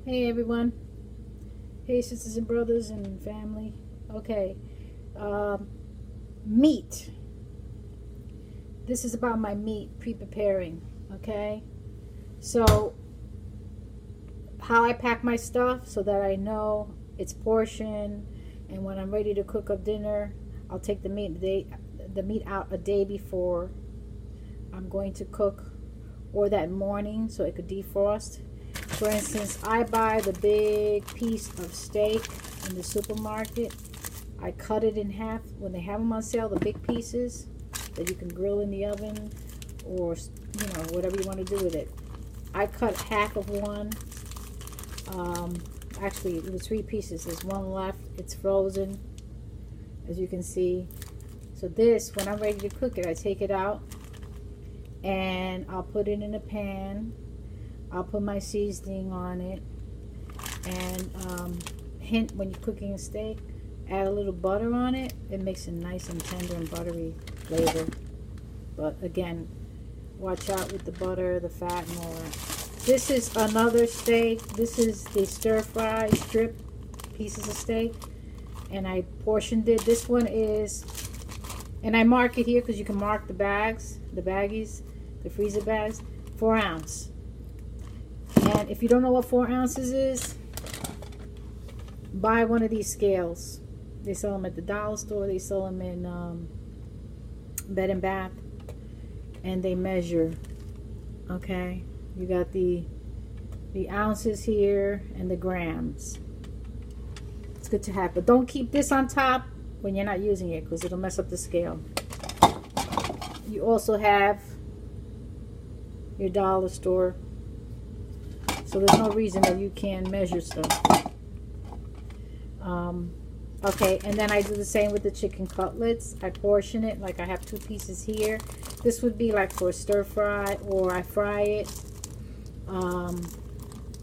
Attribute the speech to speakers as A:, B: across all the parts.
A: Hey everyone. Hey sisters and brothers and family. Okay. Meat. This is about my meat pre-preparing. Okay. So how I pack my stuff so that I know it's portioned, and when I'm ready to cook up dinner, I'll take the meat out a day before I'm going to cook, or that morning so it could defrost. For instance, I buy the big piece of steak in the supermarket. I cut it in half when they have them on sale, the big pieces that you can grill in the oven, or whatever you want to do with it. I cut half of one. Actually, it was 3 pieces. There's one left. It's frozen, as you can see. So this, when I'm ready to cook it, I take it out and I'll put it in a pan. I'll put my seasoning on it, and hint, when you're cooking a steak, add a little butter on it. It makes it nice and tender and buttery flavor. But again, watch out with the butter, the fat, and all that. This is another steak. This is the stir fry strip pieces of steak, and I portioned it. This one is, and I mark it here because you can mark the bags, the baggies, the freezer bags, 4 ounce. And if you don't know what 4 ounces is, buy one of these scales. They sell them at the dollar store. They sell them in Bed and Bath, and they measure. Okay, you got the ounces here and the grams. It's good to have, but don't keep this on top when you're not using it, because it'll mess up the scale. You also have your dollar store, so there's no reason that you can't measure stuff. Okay, and then I do the same with the chicken cutlets. I portion it, like I have 2 pieces here. This would be like for a stir fry, or I fry it,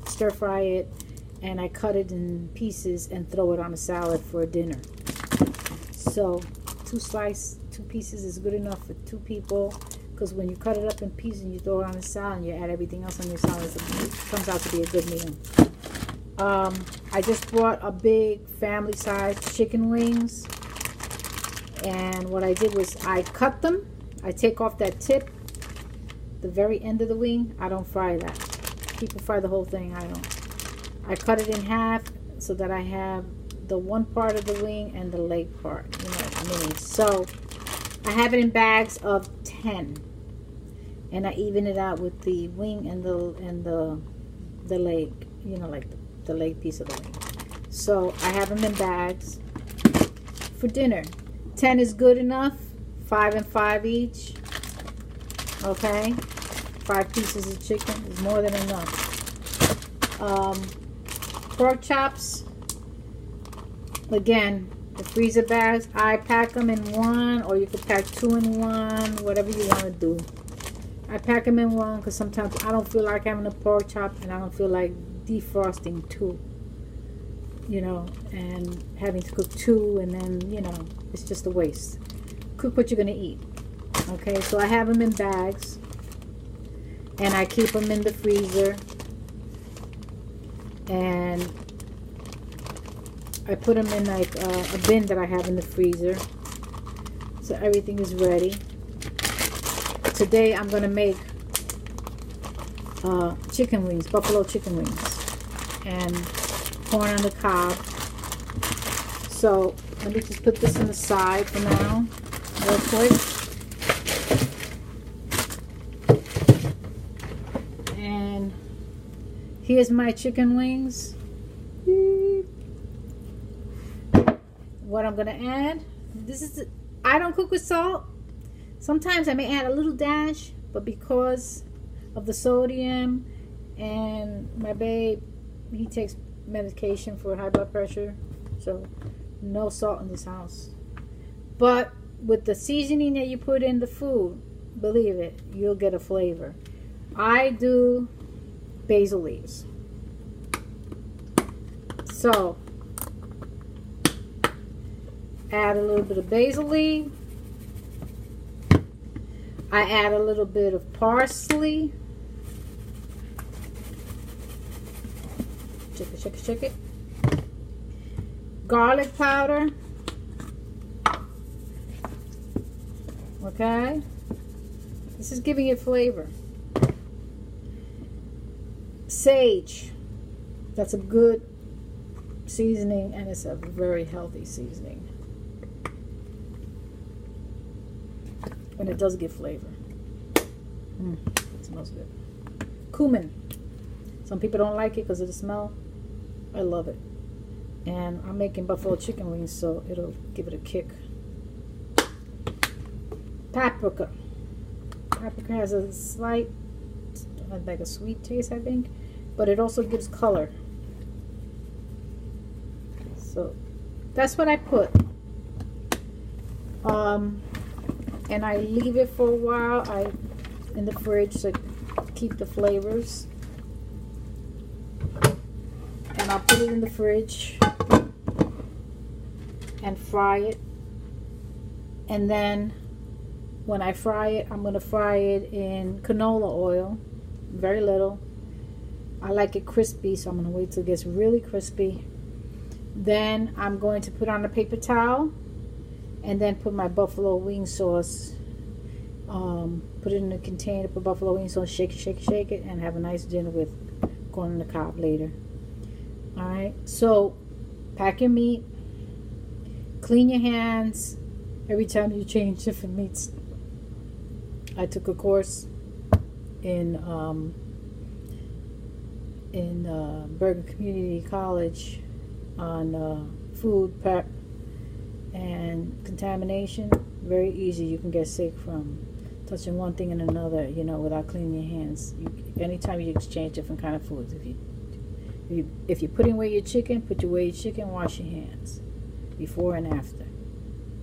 A: stir fry it, and I cut it in pieces and throw it on a salad for a dinner. So 2 pieces is good enough for 2 people, because when you cut it up in pieces and you throw it on a salad and you add everything else on your salad, it comes out to be a good meal. I just bought a big family size chicken wings, and what I did was I cut them. I take off that tip, the very end of the wing. I don't fry that. People fry the whole thing. I don't. I cut it in half so that I have the one part of the wing and the leg part, mini. So I have it in bags of 10, and I even it out with the wing and the leg, like the leg piece of the wing. So I have them in bags for dinner. 10 is good enough. 5 and 5 each. Okay, 5 pieces of chicken is more than enough. Pork chops, again, the freezer bags, I pack them in 1, or you could pack 2 in 1, whatever you want to do. I pack them in 1 because sometimes I don't feel like having a pork chop, and I don't feel like defrosting 2, and having to cook 2, and then it's just a waste. Cook what you're gonna eat. Okay, so I have them in bags, and I keep them in the freezer, and I put them in like a bin that I have in the freezer, so everything is ready. Today I'm gonna make chicken wings, buffalo chicken wings, and corn on the cob. So let me just put this on the side for now, real quick. And here's my chicken wings. What I'm gonna add, I don't cook with salt. Sometimes I may add a little dash, but because of the sodium, and my babe, he takes medication for high blood pressure, so no salt in this house. But with the seasoning that you put in the food, believe it, you'll get a flavor. I do basil leaves. So add a little bit of basil leaf. I add a little bit of parsley. shake it, shake it, shake it. Garlic powder. Okay, this is giving it flavor. Sage, that's a good seasoning, and it's a very healthy seasoning, and it does give flavor. It smells good. Cumin, some people don't like it because of the smell. I love it, and I'm making buffalo chicken wings, so it'll give it a kick. Paprika. Paprika has a slight, like a sweet taste, I think, but it also gives color. So that's what I put. And I leave it for a while in the fridge to keep the flavors. And I'll put it in the fridge and fry it. And then when I fry it, I'm going to fry it in canola oil, very little. I like it crispy, so I'm going to wait till it gets really crispy. Then I'm going to put on a paper towel and then put my buffalo wing sauce, put it in a container, put buffalo wing sauce, shake it, shake it, shake it, and have a nice dinner with corn on the cob later. Alright, so pack your meat, clean your hands every time you change different meats. I took a course in Bergen Community College on food prep and contamination. Very easy. You can get sick from touching one thing and another, you know, without cleaning your hands. Anytime you exchange different kind of foods, if you're putting away your chicken, put away your chicken, wash your hands before and after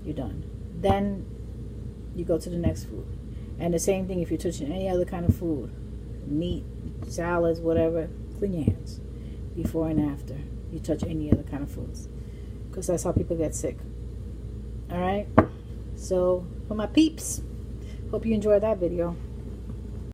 A: you're done. Then you go to the next food. And the same thing if you're touching any other kind of food, meat, salads, whatever, clean your hands before and after you touch any other kind of foods, because that's how people get sick. All right, so for my peeps, hope you enjoyed that video.